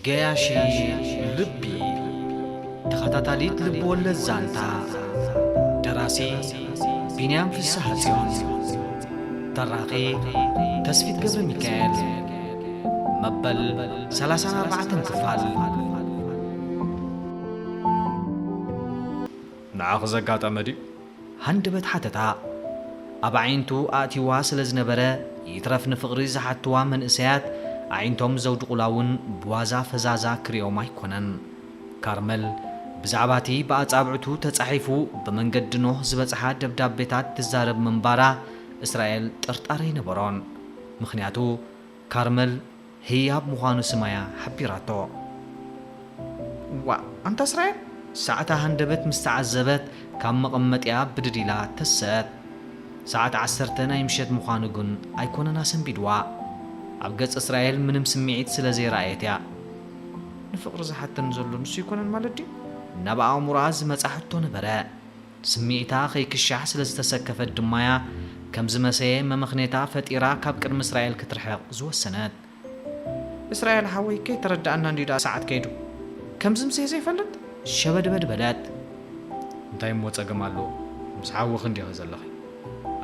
جياشي لبي تخطاتاليت لبول الزانتا دراسي بنيام في السهاتيون تراقي تسفيت قبل ميكائيل مبل 34 كفال نعاق زقات أمدي هندبت حتتا أبعينتو آتي واصل زنبرة يترف نفقري زحتوا من إسيات عينتم زوج قلاون بوازا فزازا كريو مايكونن كارمل بزعباتي بأصابعتو تتصحيفو بمنقد نوح زبصحا دبدابيتات تزارب منبارا إسرائيل طرطاري نبرون مخنياتو كارمل هياب مخانو سمايا حبيراتو أنت إسرائيل؟ ساعتها هندبت مستعذبت كم مقمتيا بدديلا تسات ساعة عسرتنا يمشيت مخانقون أيكون ناسن بيدوا أبقى إسرائيل من مسميعيت سلازي رأيتيا نفقر زحت نزلو نسو يكون المالدي نبقى مراز مزاحتو نبراء سميعتا خيك الشح سلاز تسكفت دمايا كم زمسيه ممخنيتا فتيرا كابكر إسرائيل كترحق زو السنات إسرائيل حوي كي تردى أننا نديدا ساعة كيدو كم زمسيه زي فلت شبد بدبلات انتاي موت أقمالو مسحاو خندي غزالخي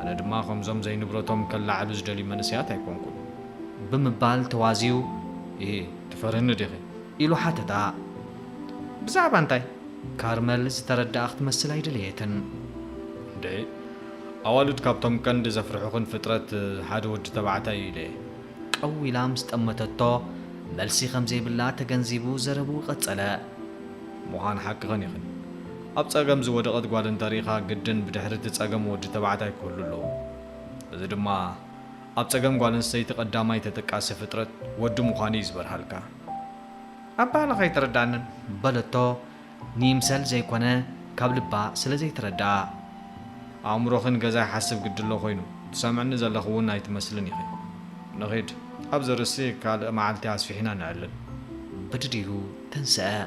أنا دماغهم زي نبرتهم كلا عبز دلي منسيات هيكونكو بمبال توازيو تفرهن ديخي إلو حتى دا بزعب انتاي كارمل ستردى أخت مسلاي دليتن دي أولد كابتم كند زفرحوخن فترة حاد ود تبعتاي ليه قوي لامست أمتتو ملسي خمزي بالله تجنزيبو زربو قتلا مهان حق غنيخن أبصقم زودقت قوالن تاريخها قدن بدحرت تصقم ود تبعتاي كللو إذا دما أبصقم قوالن سيت قداماي تتقاس فترة ود مخاني يزبر حلقة أبا لغاي تردانن بلتو نيمسل زي كونه كابلبا سلا زي تردى عمروخن غزا حسب قدلو خوينو تسامعني زلخون هاي تمثلني خي نغيد أبزر السي قال معلتي عسفحنا نعلن بدديلو تنسى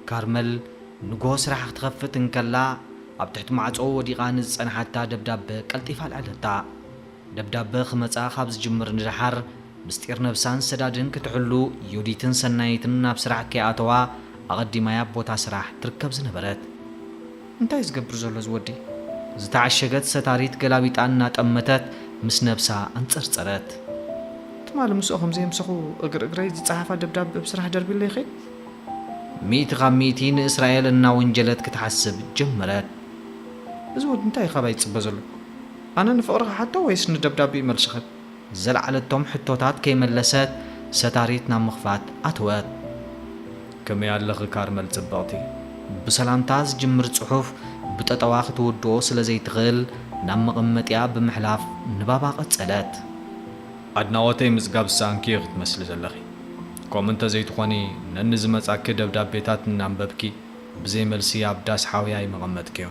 كارمل نقوس راح تخفت انكلا أبتحت معصو وديقانز أنا حتى دبداب قلتيفا العدتا دبداب خمصا خابز جمر ندحر مستير نفسان سدادن كتحلو يوديتن سنايتن نابسرح كياتوا أغدي ما يبوتا سراح تركب زنبرت انتاي زقبر زولو زودي زتعشقت ستاريت قلابيت عنا تأمتت مس نفسها انصرصرت تمال مسوخم زي مسخو اقري صحافه دبداب بسرح دربي لي خي ميت غميتين اسرائيل እና ወንጀለት ክትحسب ጀመረት ዝወድ እንታይ خباي ጽበዘሉ አነ ንፍቅርካ ሓቶ ወይስ ንደብዳቤ መልስኸት ዘለዓለቶም ሕቶታት ከይመለሰት ሰታሪት ናብ ምኽፋት ኣትወት كم ያለኸ ካርመል ጽባቕቲ بسلامتا ዝጅምር ጽሑፍ ብጠጠዋ ክትወድኦ ስለ ዘይትኽእል ናብ መቐመጥያ ብምሕላፍ ንባባ ቀጸለት أدناوتي مزقاب سانكي غتمثل زلخي كومنت زيتخوني ننز مصاك دبدابيتات نانببكي بزي ملسي ابداس حاوياي مغمتكيو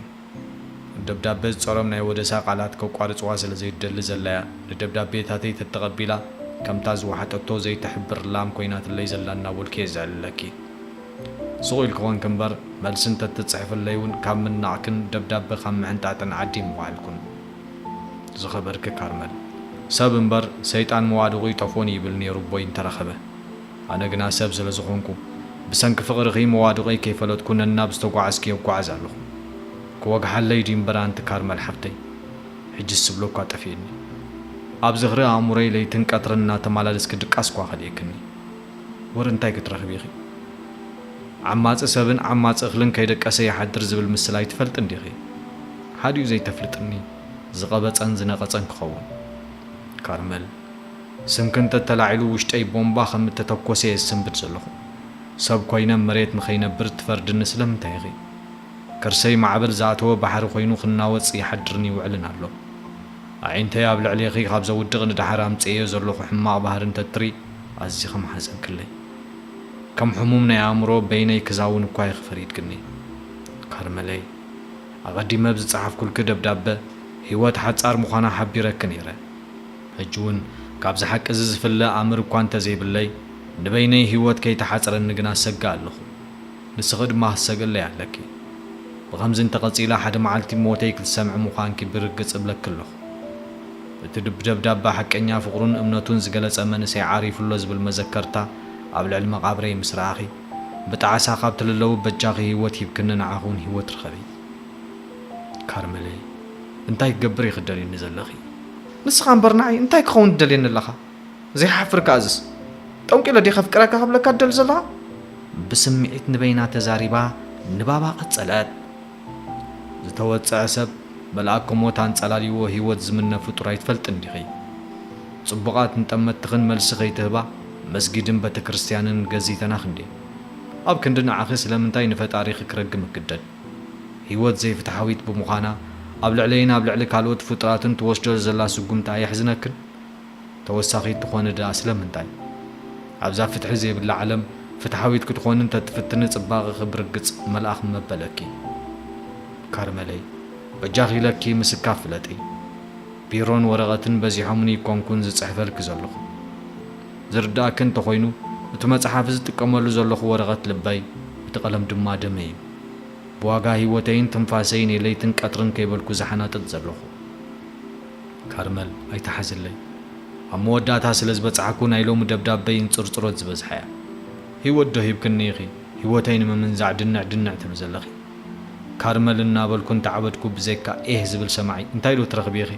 دبدابز صرم ناي ودسا قالات كوقارص واسل زي دل زلايا دبدابيتاتي تتقبيلا كمتاز وحطتو زي تحبر لام كوينات اللي زلانا ولكي زلكي سويل كون كمبر ملسنت تتصحف الليون كم من ناكن دبداب خم عنتاتن عدي موالكن زخبرك كارمل سب انبر سيطان موادغي طفوني يبلني ربوين ترخبه أنا قنا سب زلزخونكو بسنك فقرغي موادغي كيف لو تكون النابس توقعسكي وقعز عليكم كوق حلي دين بران تكارمل حفتي حج السبلوكا تفيدني أبزغري أموري لي تنكترنا تمالالسك دقاسكوا خليكني ورنتاي كترخبيخي عماص سبن عماص اخلن كيدقاسي يحدر زبل مسلاي تفلط انديخي حاديو زي تفلطني زقبصن زنقصن كخون كارمل سمكن تتلاعلو وشتي بومبا خم تتكوسي السنبت زلخو سب كوينه مريت مخينبر تفرد نسلم تايغي كرسي معبل زاتو بحر خوينو خناوص يحدرني وعلن الله عينتي ابل عليخي خاب زودغ ندحرام صيو زلخو حما بحرن تتري ازي خم حزن كلي كم حمومنا يا امرو بيني كزاون كواي خفريد كني كارملي اغدي مبز صحف كل كدبداب هيوت حصار مخانا حبيرك نيره هجون كابز حق ازز فلا امر كوانت زي باللي نبيني هيوت كي تحصر نغنا سغا الله نسخد ما سغل يالكي بغمز انت قصيلا حد معلتي موتيك تسمع مخانك برقص بلك الله تدبدب دابا حقنيا فقرون امنتون زغلص منسي عارف الله زبل مذكرتا ኣብ ልዕሊ መቓብረይ ምስ ረኣኺ ብጣዓሳ ካብ ትልለው በጃኺ ህይወት ሂብክኒ ንዓኹን ህይወት ረኸቢ ካርመለይ እንታይ ክገብር ይኽደልየኒ ዘለኺ ንስኻ እምበር ንዓይ እንታይ ክኸውን ትደልየኒ ኣለኻ ዘይሓፍር ከኣዝስ ጠንቂለ ዲኻ ፍቅረካ ክብለካ ትደሊ ዘለኻ ብስምዒት ንበይና ተዛሪባ ንባባ ቀጸለት ዝተወፅዐ ሰብ መልኣክ ከሞት አንጸላልይዎ ህይወት ዝምነ ፍጡር ኣይትፈልጥን ዲኺ ጽቡቓት እንጠመትኽን መልሲ ከይትህባ መስጊድን ቤተ ክርስቲያንን ገዚተና ክንዴ ኣብ ክንዲ ንዓኺ ስለምንታይ ንፈጣሪኺ ክረግም እክደድ ህይወት ዘይፍትሓዊት ብምዃና ኣብ ልዕለይን ኣብ ልዕሊ ካልኦት ፍጡራትን ትወስዶ ዘላ ስጉምታ ኣየሕዝነክን ተወሳኺት ትኾነ ድኣ ስለምንታይ ኣብዛ ፍትሒ ዘይብላ ዓለም ፍትሓዊት ክትኾንን ተትፍትኒ ጽባቐ ክብርግጽ መልኣኽ መበለኪ ካርመለይ በጃኺ ለኪ ምስካ ፍለጢ ቢሮን ወረቐትን በዚሖምኒ ይኮንኩን ዝጽሕፈልክ ዘለኹ ዝርዳእክ እንተኾይኑ እቲ መጽሓፍ ዝጥቀመሉ ዘለኹ ወረቐት ልበይ እቲ ቀለም ድማ ደመ እዩ ብዋጋ ህይወተይን ትንፋሰይን የለይትን ቀጥርን ከይበልኩ ዝሓናጥጥ ዘለኹ ካርመል ኣይተሓዝለይ ኣብ መወዳእታ ስለ ዝበፅሓኩ ናይ ሎሚ ደብዳበይን ፅርፅሮት ዝበዝሐ እያ ህይወት ዶ ሂብክኒ ኢኺ ህይወተይ ንምምንዛዕ ድንዕ ትብል ዘለኺ ካርመል እናበልኩ እንተዓበድኩ ብዘይካ ዝብል ሰማዒ እንታይ ዶ ትረኽቢ ኢኺ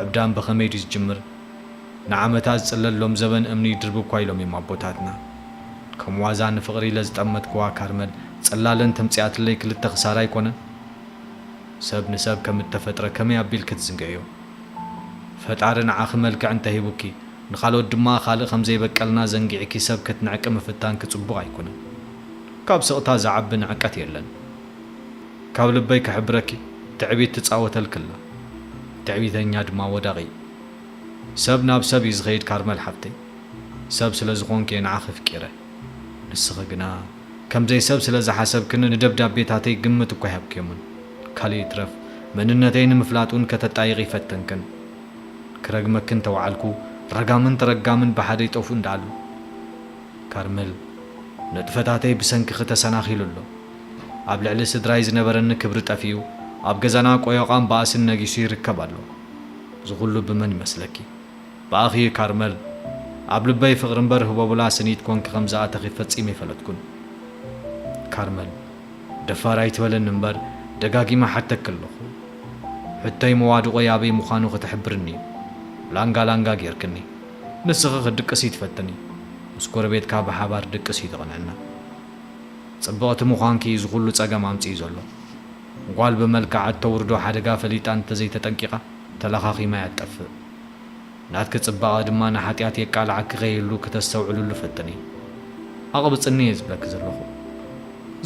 ዕብዳን ብኸመይ ድዩ ዝጅምር ንዓመታት ዝጽለሎም ዘበን እምኒ ይድርብ እኳ ኢሎም እዮም ኣቦታትና ከም ዋዛ ንፍቕሪ ኢለ ዝጠመትክዋ ካርመል ጸላለን ተምጽያትለይ ክልተ ክሳራ ኣይኮነን ሰብ ንሰብ ከም እተፈጥረ ከመይ ኣቢል ክትዝንገዮ ፈጣሪ ንዓኺ መልክዕ እንተሂቡኪ ንኻልኦት ድማ ካልእ ከም ዘይበቀልና ዘንጊዕኪ ሰብ ክትንዕቂ ምፍታን ክጽቡቕ ኣይኮነን ካብ ስቕታ ዝዓቢ ንዕቀት የለን ካብ ልበይ ክሕብረኪ ትዕቢት ትጻወተልክላ ትዕቢተኛ ድማ ወዳቒ ሰብ ናብ ሰብ እዩ ዝኸይድ ካርመል ሓፍተይ ሰብ ስለ ዝኾንከ ንዓኺ ፍቂረ ንስኺ ግና ከምዘይ ሰብ ስለ ዝሓሰብክኒ ንደብዳቤታተይ ግምት እኳ ይሃብክዮምን ካልእ ትረፍ መንነተይ ንምፍላጡን ከተጣይቕ ይፈተንክን ክረግመክን ተዋዓልኩ ረጋምን ተረጋምን ብሓደ ይጠፉ እንዳሉ ካርመል ነጥፈታተይ ብሰንኪ ተሰናኺሉ ኣሎ ኣብ ልዕሊ ስድራይ ዝነበረኒ ክብሪ ጠፊኡ ኣብ ገዛና ቆዮቓን በኣስን ነጊሱ ይርከብ ኣሎ ዝኹሉ ብመን ይመስለኪ ብኣኺ ካርመል ኣብ ልበይ ፍቕሪ እምበር ህቦቡላ ስኒት ኮንኪ ከም ዝኣተኺ ፈጺመ ይፈለጥኩን ካርመል ደፋር ኣይትበለኒ እምበር ደጋጊማ ሓተክ ኣለኹ ሕተይ መዋድቖይ ኣበይ ምዃኑ ክትሕብርኒ እዩ ላንጋ ጌርክኒ ንስኺ ክድቅስ ይትፈትኒ ምስ ጎረቤትካ ብሓባር ድቅስ ይትቕንዕና ጽብቕቲ ምዃንኪ ዝኹሉ ጸገም ኣምጽኡ ዘሎ ጓል ብመልክዕ እተውርዶ ሓደጋ ፈሊጣ እንተዘይተጠንቂቓ ተለኻኺማ ያጠፍእ ናትክ ጽባቐ ድማ ንሓጢኣት የቃልዓኪ ኸይህሉ ክተስተውዕሉሉ ፈትኒ ኣቕብፅኒ እየ ዝብለኪ ዘለኹ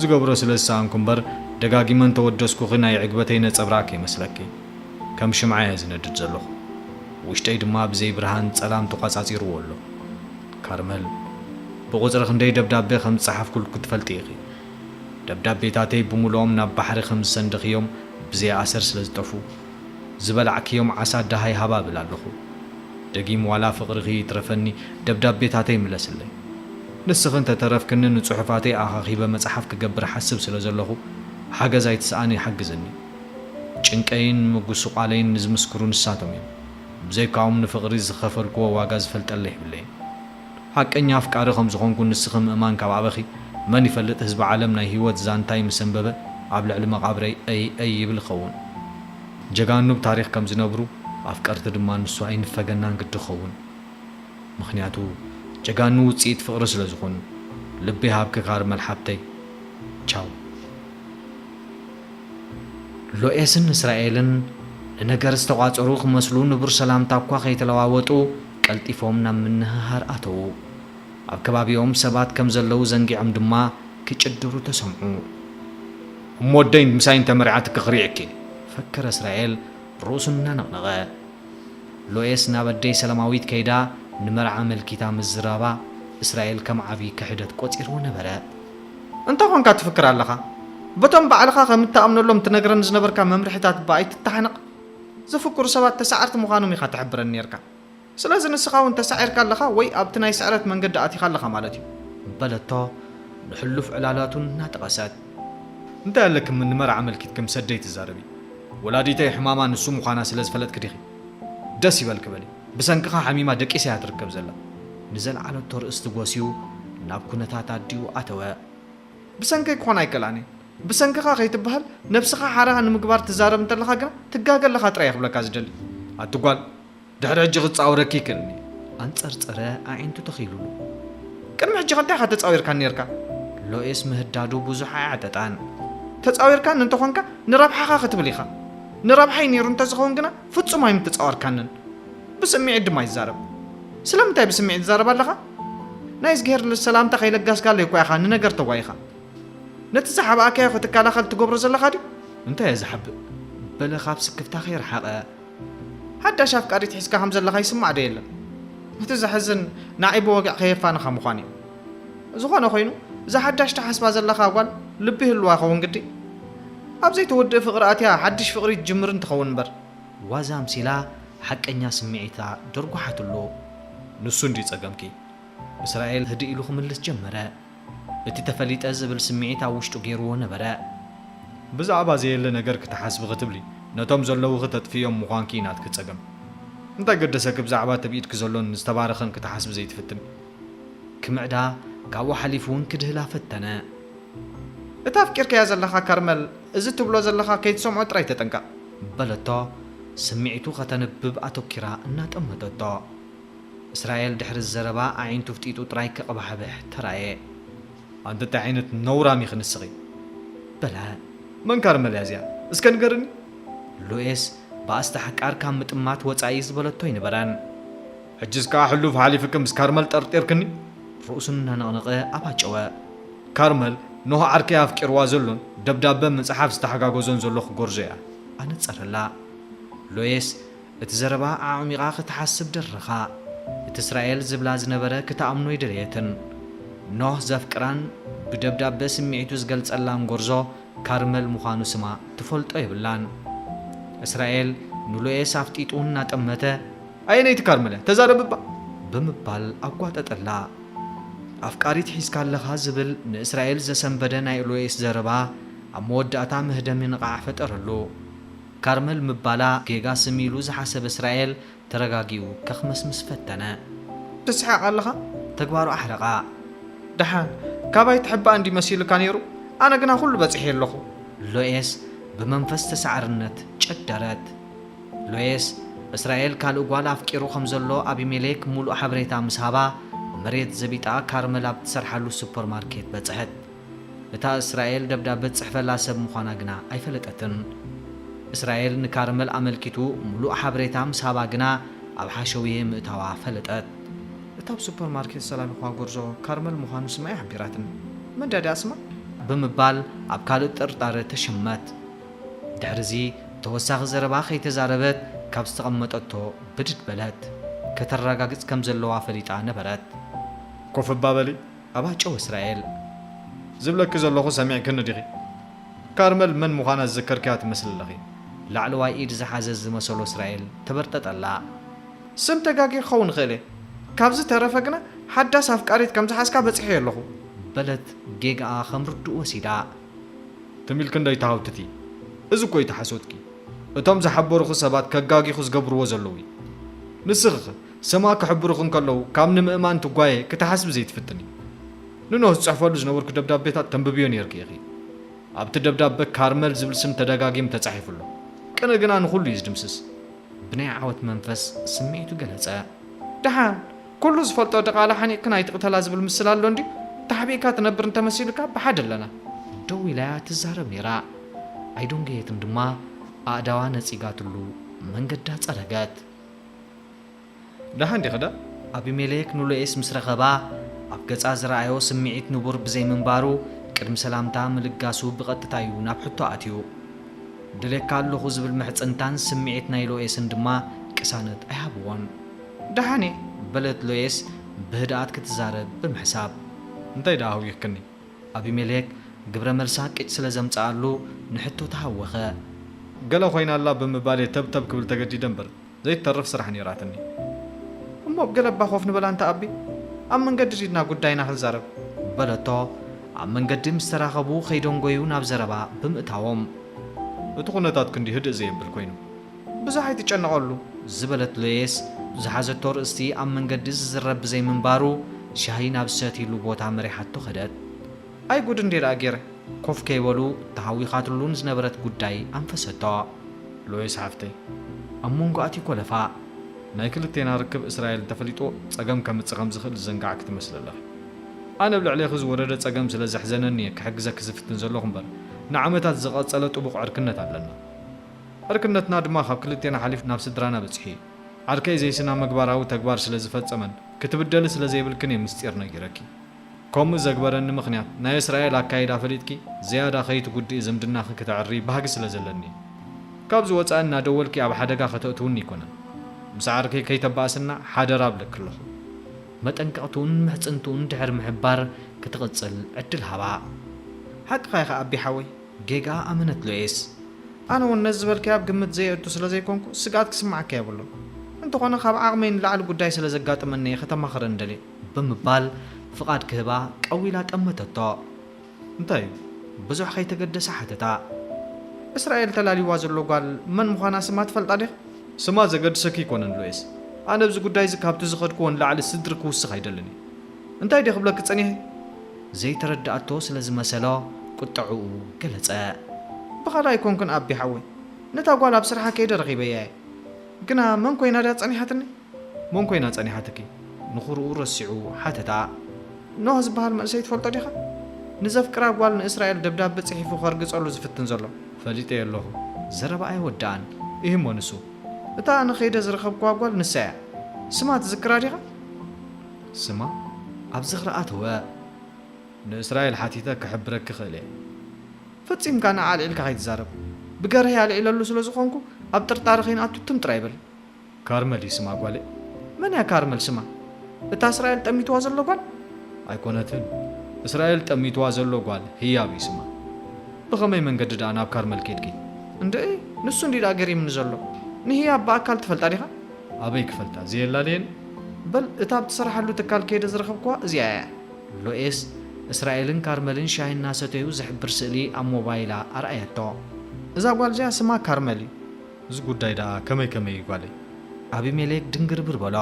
ዝገብሮ ስለ ዝሰኣንኩ እምበር ደጋጊመን ተወደስኩኺ ናይ ዕግበተይ ነጸብራቅ ይመስለኪ ከም ሽምዓ እየ ዝነድድ ዘለኹ ውሽጠይ ድማ ብዘይ ብርሃን ጸላም ተቋጻጺርዎ ኣሎ ካርመል ብቑፅሪ ክንደይ ደብዳቤ ከም ዝጸሓፍኩልኩ ትፈልጢ ኢኺ ደብዳቤታተይ ብምልኦም ናብ ባሕሪ ከም ዝሰንድኽዮም ብዘይ ኣሰር ስለ ዝጠፉ ዝበላዕክዮም ዓሳ ዳሃይ ሃባ ብል ኣለኹ ደጊም ዋላ ፍቕሪኺ ይትረፈኒ ደብዳቤታተይ ምለስለይ ንስኺ እንተተረፍክኒ ንጽሑፋተይ ኣኻኺበ መጽሓፍ ክገብር ሓስብ ስለ ዘለኹ ሓገዝ ኣይትስኣኒ ይሓግዘኒ ጭንቀይን ምጉስቋለይን ንዝምስክሩ ንሳቶም እዮም ብዘይካኦም ንፍቕሪ ዝኸፈልክዎ ዋጋ ዝፈልጠለ ይብለይን ሓቀኛ ኣፍቃሪ ከም ዝኾንኩ ንስኺ ምእማን ካብ ኣበኺ መን ይፈልጥ ህዝቢ ዓለም ናይ ህይወት ዛንታይ ምሰንበበ ኣብ ልዕሊ መቓብረይ ኣይ ይብል ኸውን ጀጋኑብ ታሪኽ ከም ዝነብሩ ኣፍቀርቲ ድማ ንሱ ኣይንፈገናን ግዲ ኸውን ምኽንያቱ ጀጋኑ ውፅኢት ፍቕሪ ስለ ዝኾኑ ልበይ ሃብኪ ካርመል ሓብተይ ቻው ሎኤስን እስራኤልን ንነገር ዝተቋፀሩ ክመስሉ ንቡር ሰላምታ እኳ ከይተለዋወጡ ቀልጢፎም ናብ ምንህሃር ኣተዉ ኣብ ከባቢኦም ሰባት ከም ዘለው ዘንጊዖም ድማ ክጭድሩ ተሰምዑ እሞደይ ምሳይ እንተመርዓት ክኽሪዕኪ ፈከረ እስራኤል ርእሱን እናነቕነቐ ሎኤስ ናብ ኣደይ ሰላማዊት ከይዳ ንመርዓ መልኪታ ምዝራባ እስራኤል ከም ዓብዪ ክሕደት ቆፂርዎ ነበረ እንታይ ኮንካ ትፍክር ኣለኻ በቶም ባዕልኻ ከም እተኣምነሎም ትነግረኒ ዝነበርካ መምርሒታት በኣይ ትተሓነቕ ዝፍክሩ ሰባት ተሳዓርቲ ምዃኖም ኢኻ ትሕብረኒ ነርካ ስለዚ ንስኻ እውን ተሳዒርካ ኣለኻ ወይ ኣብቲ ናይ ስዕረት መንገዲ ኣቲኻ ኣለኻ ማለት እዩ በለቶ ንሕሉፍ ዕላላቱን እናጠቐሰት እንታይ ኣለክም ንመርዓ መልኪት ከም ሰደይ ትዛረቢ ወላዲተይ ሕማማ ንሱ ምዃና ስለ ዝፈለጥክ ዲኺ ደስ ይበልክ በሊ ብሰንኪኻ ሓሚማ ደቂሰ እያ ትርከብ ዘላ ንዘለዓለቶ ርእስቲ ጎሲዩ ናብ ኩነታት ኣዲኡ ኣተወ ብሰንከይ ክኾን ኣይከላኒ ብሰንከኻ ከይትበሃል ነብስኻ ሓራኻ ንምግባር ትዛረብ እንተለኻ ግና ትጋገለኻ ጥራይ ክብለካ ዝደሊ ኣትጓል ድሕሪ ሕጂ ክፃወረኪ ይክእልኒ ኣንፀርፀረ ኣዒንቱ ተኺሉሉ ቅድሚ ሕጂ ከንታይ ኻ ተፃዊርካ ነርካ ሎኤስ ምህዳዱ ብዙሕ ኣይዓጠጣን ተፃዊርካ እንተኾንካ ንረብሓኻ ክትብል ኢኻ ንረብሓይ ነይሩ እንተዝኸውን ግና ፍጹም ኣይምትፃወርካንን ብስምዒት ድማ ይዛረብ ስለምንታይ ብስምዒት ትዛረብ ኣለኻ ናይ ዝገሄር ሰላምታ ከይለጋስካለ እኳ ኢኻ ንነገር ተጓይኻ ነቲ ዝሓብኣካዮ ክትከላኸል ትገብሮ ዘለኻ ድዩ እንታይ እየ ዝሓብእ በለ ካብ ስክፍታ ከይረሓቐ ሓዳሽ ኣፍቃሪት ሒዝካ ከም ዘለኻ ይስማዕ ዶ የለን እቲ ዘሕዝን ንዓይ ብወግዕ ከየፋንኻ ምዃኑ እዩ ዝኾነ ኮይኑ እዛ ሓዳሽ ተሓስባ ዘለኻ ጓል ልቢ ህልዋ ይኸውን ግዲ ኣብ ዘይተወድእ ፍቕሪ ኣትያ ሓድሽ ፍቕሪ ትጅምር እንትኸውን እምበር ዋዛ ምሲላ ሓቀኛ ስምዒታ ደርጓሓትሉ ንሱ እንዲ ፀገምኪ እስራኤል ህድእ ኢሉ ክምልስ ጀመረ እቲ ተፈሊጠ ዝብል ስምዒት ኣብ ውሽጡ ገይርዎ ነበረ ብዛዕባ ዘየለ ነገር ክትሓስቢ ክትብሊ ነቶም ዘለዉ ክተጥፍዮም ምዃንኪ ናት ክፀገም እንታይ ገደሰኪ ብዛዕባ ተብኢድኪ ዘሎን ዝተባረኸን ክትሓስቢ ዘይትፍትን ክምዕዳ ካብኡ ሓሊፉ እውን ክድህላ ፈተነ እታ ኣፍቂርካያ ዘለኻ ካርመል እዚ ትብሎ ዘለኻ ከይትሰምዖ ጥራይ ተጠንቀቕ በለቶ ስምዒቱ ከተነብብ ኣተኪራ እናጠመጠቶ እስራኤል ድሕሪ ዝዘረባ ኣዒንቱ ፍጢጡ ጥራይ ክቕባሕብሕ ተራየ ኣንተ እንታይ ዓይነት ነውራሚ ክንስኺ በላ መን ካርመል እያ እዚኣ እስከ ንገርኒ ሉኤስ ብኣስተሓቃር ካብ ምጥማት ወፃኢ ዝበለቶ ይነበረን ሕጅስ ከዓ ሕሉፍ ሓሊፍክ ምስ ካርመል ጠርጢርክኒ ርእሱ እናነቕነቐ ኣባጨወ ካርመል ንሆ ዓርከይ ኣፍቂርዋ ዘሎን ደብዳበ መፅሓፍ ዝተሓጋገዞን ዘሎ ክጎርዞ እያ ኣነፀረላ ሎኤስ እቲ ዘረባ ኣዕሚቓ ክትሓስብ ደረኻ እቲ እስራኤል ዝብላ ዝነበረ ክተኣምኖ ይደልየትን ኖህ ዘፍቅራን ብደብዳበ ስምዒቱ ዝገልጸላን ጎርዞ ካርመል ምዃኑ ስማ ትፈልጦ ይብላን እስራኤል ንሎኤስ ኣፍጢጡ እናጠመተ ኣየነይቲ ካርመል እያ ተዛረብባ ብምባል ኣጓጠጠላ ኣፍቃሪት ሒዝካ ኣለኻ ዝብል ንእስራኤል ዘሰንበደ ናይ ሎኤስ ዘረባ ኣብ መወዳእታ ምህደሚ ንቓዕ ፈጠረሉ ካርመል ምባላ ጌጋ ስም ኢሉ ዝሓሰበ እስራኤል ተረጋጊኡ ከኽመስምስ ፈተነ ትስሓቕ ኣለኻ ተግባሩ ኣሕረቓ ድሓን ካባይ ትሕባእ እንዲመሲልካ ነይሩ ኣነ ግና ኩሉ በፂሐ ኣለኹ ሎኤስ ብመንፈስ ተሳዕርነት ጨደረት ሎኤስ እስራኤል ካልእ ጓል ኣፍቂሩ ከም ዘሎ ኣቢሜሌክ ሙሉእ ሓበሬታ ምስ ሃባ መሬት ዘቢጣ ካርመል ኣብ ትሰርሓሉ ሱፐርማርኬት በፅሐት እታ እስራኤል ደብዳበ ትፅሕፈላ ሰብ ምዃና ግና ኣይፈለጠትን እስራኤል ንካርመል ኣመልኪቱ ሙሉእ ሓበሬታ ምስ ሃባ ግና ኣብ ሓሸውየ ምእታዋ ፈለጠት እታ ኣብ ሱፐርማርኬት ሰላሚኳ ጎርዞ ካርመል ምዃኑ ስማ ይሓቢራትን መዳድያ ስማ ብምባል ኣብ ካልእ ጥርጣረ ተሸመት ድሕሪዚ ተወሳኺ ዘረባ ከይተዛረበት ካብ ዝተቐመጠቶ ብድድ በለት ከተረጋግፅ ከም ዘለዋ ፈሊጣ ነበረት ኮፍ ኣባበሊ ኣባጨው እስራኤል ዝብለኪ ዘለኹ ሰሚዕክኒ ዲኺ ካርመል መን ምዃና ዝዘከርክያ ትመስል ኣለኺ ላዕለዋይ ኢድ ዝሓዘ ዝመሰሎ እስራኤል ተበርጠጠላ ስም ተጋጊር ክኸውን ይኽእል እየ ካብዚ ተረፈ ግና ሓዳስ ኣፍቃሪት ከም ዝሓዝካ በፂሐ ኣለኹ በለት ጌጋኣ ከም ርድኡ ወሲዳ ትሚልክ እንዳይ ተሃውትቲ እዚ እኮ ይተሓሶትኪ እቶም ዝሓበሩኹ ሰባት ከጋጊኹ ዝገብርዎ ዘለዉ እዩ ንስኽኸ ሰማ ክሕብሩኹን ከለዉ ካብ ንምእማን ትጓየ ክትሓስብ ዘይትፍትኒ ንኖህ ዝፅሕፈሉ ዝነበርኩ ደብዳቤታት ተንብብዮ ነርኪ ኢኺ ኣብቲ ደብዳበ ካርመል ዝብል ስም ተደጋጊም ተጻሒፉሎ ቅነ ግና ንኹሉ እዩ ዝድምስስ ብናይ ዓወት መንፈስ ስምዒቱ ገለጸ ድሓን ኩሉ ዝፈልጦ ደቓላ ሓኒቕክን ኣይትቕተላ ዝብል ምስል ኣሎ እንዲ ታሕቢእካ ትነብር እንተመሲልካ ብሓደ ኣለና ደው ኢላያ ትዛረብ ነይራ ኣይዶንገየትን ድማ ኣእዳዋ ነፂጋትሉ መንገዳ ጸረገት ድሓን ዲኽዳ ኣቢሜሌክ ንሎኤስ ምስ ረኸባ ኣብ ገጻ ዝረኣዮ ስምዒት ንቡር ብዘይምንባሩ ቅድሚ ሰላምታ ምልጋሱ ብቐጥታ እዩ ናብ ሕቶ ኣትዩ ድሌካ ኣለኹ ዝብል ምሕፅንታን ስምዒት ናይ ሎኤስን ድማ ቅሳነት ኣይሃብዎን ድሓን በለት ሎኤስ ብህድኣት ክትዛረብ ብምሕሳብ እንታይ ዳ ሃውይኽክኒ ኣቢሜሌክ ግብረ መልሳ ቅጭ ስለ ዘምፅኣሉ ንሕቶ ተሃወኸ ገለ ኮይናላ ብምባል ተብተብ ክብል ተገዲደ እምበር ዘይተርፍ ስራሕ ነይራትኒ እሞ ብገለባ ኾፍ ንበላ እንተ ኣቢ ኣብ መንገዲ ዲድና ጉዳይና ክዛረብ በለቶ ኣብ መንገዲ ምስ ተራኸቡ ከይደንጎዩ ናብ ዘረባ ብምእታዎም እቲ ኩነታት ክንዲ ህድእ ዘየብል ኮይኑ ብዙሕ ኣይትጨነቐሉ ዝበለት ሎኤስ ዝሓዘቶ ርእስቲ ኣብ መንገዲ ዝዝረብ ብዘይምንባሩ ሻሂ ናብ ዝሰትይሉ ቦታ መሪሓቶ ኸደት ኣይ ጉድ እንዴ ደኣ ገይረ ኮፍ ከይበሉ ተሃዊኻትሉን ዝነበረት ጉዳይ ኣንፈሰቶ ሎይስ ሓፍተይ ኣብ መንጎኣት ይኮለፋ ናይ ክልቴና ርክብ እስራኤል ተፈሊጦ ጸገም ከምጽእ ከም ዝኽእል ዝዘንጋዕ ክትመስል ኣለኺ ኣነ ብልዕለይ ዝወረደ ጸገም ስለ ዘሕዘነኒ ክሕግዘክ ዝፍትን ዘለኹ እምበር ንዓመታት ዝቐጸለ ጥቡቕ ዕርክነት ኣለና ዕርክነትና ድማ ካብ ክልቴና ሓሊፍ ናብ ስድራና በጽሒ ዓርከይ ዘይስና መግባራዊ ተግባር ስለ ዝፈጸመን ክትብደሊ ስለ ዘይብልክን እየ ምስጢር ነጊረኪ ከምኡ ዘግበረኒ ምኽንያት ናይ እስራኤል ኣካይዳ ፈሊጥኪ ዝያዳ ኸይትጉዲእ ዝምድናኺ ክትዕሪ ባህጊ ስለ ዘለኒ ካብዚ ወፃኢ እናደወልኪ ኣብ ሓደጋ ከተእትውኒ ይኮነን ምስ ዓርከይ ከይተባእስና ሓደራ ብለክ ኣለኹ መጠንቀቕቱን ምሕፅንቱን ድሕሪ ምሕባር ክትቕፅል ዕድል ሃባ ሓቂኻ ኢኻ ኣቢ ሓወይ ጌጋ ኣመነት ሎኤስ ኣነ እውን ነዚ ዝበልከ ኣብ ግምት ዘየእቱ ስለ ዘይኮንኩ ስጋት ክስማዓካ የብሎ እንተኾነ ካብ ዓቕመይ ንላዕሊ ጉዳይ ስለ ዘጋጥመኒ እየ ከተማኽረ እንደልየ ብምባል ፍቓድ ክህባ ቀዊላ ጠመተቶ እንታይ እዩ ብዙሕ ከይተገደሰ ሓተታ እስራኤል ተላሊዋ ዘሎ ጓል መን ምዃና ስማ ትፈልጣ ዲኻ ስማ ዘገድሰኪ ይኮነን ሎኤስ ኣነ ብዚ ጉዳይ እዚ ካብቲ ዝኸድክዎ ንላዕሊ ስድሪ ክውስኽ ኣይደልን እንታይ ደ ክብለክ ጸኒሐ ዘይተረዳእቶ ስለ ዝመሰሎ ቁጥዕኡ ገለጸ ብኻልእ ኣይኮንኩን ኣቢ ሓወይ ነታ ጓል ኣብ ስርሓ ከይደ ረኺበያ እየ ግና መን ኮይና ድያ ጸኒሓትኒ መን ኮይና ጸኒሓትኪ ንኽርኡ ረሲዑ ሓተታ ኖህ ዝበሃል መንእሰይ ትፈልጦ ዲኻ ንዘፍቅራ ጓል ንእስራኤል ደብዳቤ ጽሒፉ ኸርግጸሉ ዝፍትን ዘሎ ፈሊጠ ኣለኹ ዘረባ ኣይወዳእን ይህሞ ንሱ እታ ኣነ ኸይደ ዝረኸብኳ ጓል ንሳ እያ ስማ ትዝክራ ዲኻ ስማ ኣብ ዝኽረኣትወ ንእስራኤል ሓቲተ ክሕብረክ ክኽእል እየ ፈጺምካ ንዓ ኣልዒልካ ከይትዛረብ ብገርህ ኣልዒለሉ ስለ ዝኾንኩ ኣብ ጥርጣሪ ኸይንኣቱ ትምጥራ ይብል ካርመል ይስማ ጓል መን እያ ካርመል ስማ እታ እስራኤል ጠሚትዋ ዘሎ ጓል ኣይኮነትን እስራኤል ጠሚትዋ ዘሎ ጓል ህያብ ይስማ ብኸመይ መንገዲ ደኣ ናብ ካርመል ከድኪ እንደ ንሱ እንዲዳ ገሪምኒ ዘሎ ንህያብ ብኣካል ትፈልጣ ዲኻ ኣበይ ክፈልጣ ዘየላልየን በል እታ ብትሰርሓሉ ትካል ከይደ ዝረኸብኳ እዚኣ እያ ሎኤስ እስራኤልን ካርመልን ሻሂ እናሰተዩ ዝሕብር ስእሊ ኣብ ሞባይላ ኣርኣየቶ እዛ ጓል እዚኣ ስማ ካርመል እዩ እዚ ጉዳይ ደኣ ከመይ ከመይ ጓለይ ኣቢሜሌክ ድንግርብር በሎ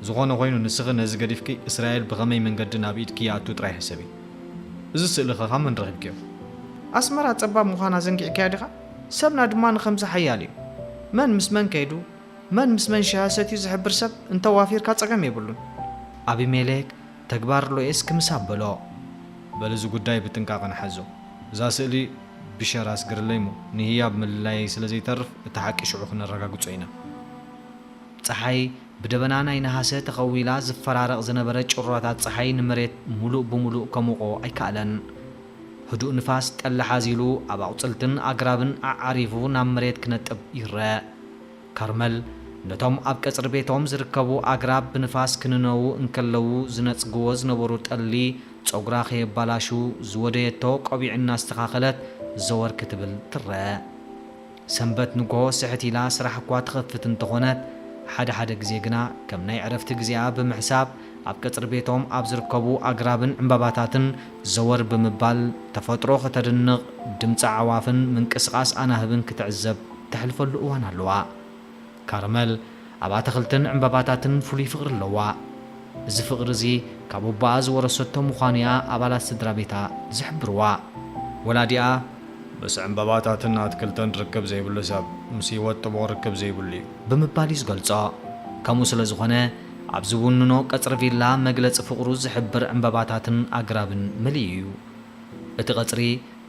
ዝኾነ ኮይኑ ንስኺ ነዚ ገዲፍኪ እስራኤል ብኸመይ መንገዲ ናብ ኢድኪ ይኣቱ ጥራይ ሕሰብ እዩ እዚ ስእሊ ኸ ካብ መን ረኺብክዮ ኣስመራ ጸባብ ምዃና ዘንጊዕክያ ዲኻ ሰብና ድማ ንኸምዚ ሓያል እዩ መን ምስ መን ከይዱ መን ምስ መን ሻሂ ሰትዩ ዝሕብር ሰብ እንተዋፊርካ ጸገም የብሉን ኣቢሜሌክ ተግባር ሎኤስ ክምሳብ በሎ በልዚ ጉዳይ ብጥንቃቐ ንሓዞ እዛ ስእሊ ብሸራስ ግርለይ ሞ ንህያብ ምልላይ ስለ ዘይተርፍ እቲ ሓቂ ሽዑ ክነረጋግጾ ኢና ፀሓይ ብደበና ናይ ነሃሰ ተኸዊላ ዝፈራረቕ ዝነበረ ጭሮታት ፀሓይ ንመሬት ሙሉእ ብምሉእ ከሙቆ ኣይከኣለን ህዱእ ንፋስ ጠላ ሓዚሉ ኣብ ኣቝፅልትን ኣግራብን ኣዓሪፉ ናብ መሬት ክነጥብ ይረአ ካርመል ነቶም ኣብ ቀጽሪ ቤቶም ዝርከቡ ኣግራብ ብንፋስ ክንነው እንከለዉ ዝነጽግዎ ዝነበሩ ጠሊ ጸጉራ ኸየባላሹ ዝወደየቶ ቆቢዕ እናስተኻኸለት ዘወር ክትብል ትረአ ሰንበት ንግሆ ስሕት ኢላ ስራሕ እኳ ትኸፍት እንተኾነት ሓደ ግዜ ግና ከም ናይ ዕረፍቲ ግዜኣ ብምሕሳብ ኣብ ቀጽሪ ቤቶም ኣብ ዝርከቡ ኣግራብን ዕምባባታትን ዘወር ብምባል ተፈጥሮ ከተድንቕ ድምፂ ዓዋፍን ምንቅስቓስ ኣናህብን ክትዕዘብ ተሕልፈሉ እዋን ኣለዋ ካርመል ኣብ ኣትክልትን ዕምባባታትን ፍሉይ ፍቕሪ ኣለዋ እዚ ፍቕሪ እዚ ካብ ኣቦኣ ዝወረሰቶ ምዃኑ እያ ኣባላት ስድራ ቤታ ዝሕብርዋ ወላዲኣ ምስ ዕምባባታትን ኣትክልትን ርክብ ዘይብሉ ሰብ ምስ ህይወት ጥቡቕ ርክብ ዘይብሉ እዩ ብምባል እዩ ዝገልጾ ከምኡ ስለ ዝኾነ ኣብ ዝውንኖ ቀጽሪ ቪላ መግለፂ ፍቕሩ ዝሕብር ዕምባባታትን ኣግራብን መሊኡ እዩ እቲ ቐጽሪ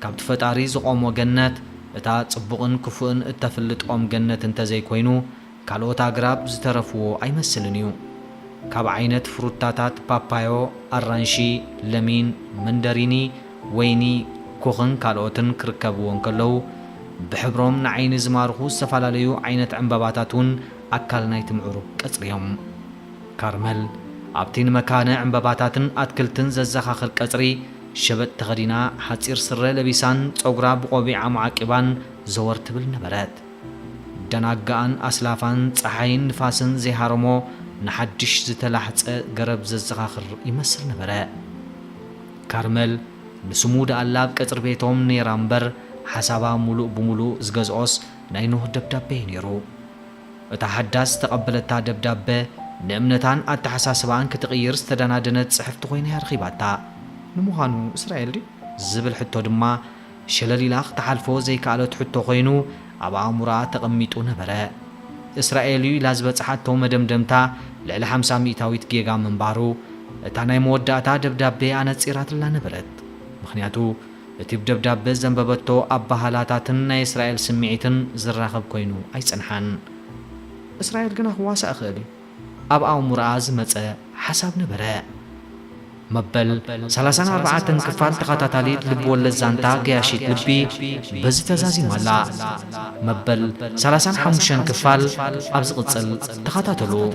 ካብቲ ፈጣሪ ዝቖሞ ገነት እታ ጽቡቕን ክፉእን እተፍልጦም ገነት እንተዘይኮይኑ ካልኦት ኣግራብ ዝተረፍዎ ኣይመስልን እዩ ካብ ዓይነት ፍሩታታት ፓፓዮ ኣራንሺ ለሚን መንደሪኒ ወይኒ ኮኽን ካልኦትን ክርከብዎ እንከለዉ ብሕብሮም ንዓይኒ ዝማርኹ ዝተፈላለዩ ዓይነት ዕምባባታት እውን ኣካል ናይቲ ምዕሩግ ቀጽሪ እዮም ካርመል ኣብቲ ንመካነ ዕምባባታትን ኣትክልትን ዘዘኻኽር ቀጽሪ ሸበጥ ተኸዲና ሓፂር ስረ ለቢሳን ጸጉራ ብቆቢዓ ማዓቂባን ዘወር ትብል ነበረት ደናጋኣን ኣስላፋን ፀሓይን ንፋስን ዘይሃረሞ ንሓድሽ ዝተላሕፀ ገረብ ዘዘኻኽር ይመስል ነበረ ካርመል ንስሙድ ኣላብ ቀጽሪ ቤቶም ነይራ እምበር ሓሳባ ሙሉእ ብምሉእ ዝገዝኦስ ናይ ኖህ ደብዳቤ ነይሩ እታ ሓዳስ ተቐበለታ ደብዳቤ نأمنتان أتحساسبان كتغيير استدانادنت صحفت خوينها رخيباتا نموخانو إسرائيل دي زبل حتو دما شلاليلاخ تحالفو زي كالوت حتو خوينو أبا عمرا تغميتو نبرا إسرائيلي لازبت حتو مدمدمتا لعلى 500 جيجا منبارو تاناي موداتا دبدابي أنا تصيرات لا نبرت مخنياتو اتيب دبدابي زنببتو أبا هالاتاتن إسرائيل سميعتن زراخب كوينو أي سنحان إسرائيل قنا خواسا أخيلي أبا عمراز متى حساب نبرا مبل 34 كفال تقاطاتاليت لبول الزانتا قياشيت لبي بزي تزازي مالا مبل 35 كفال أبز قتصل تقاطاتلو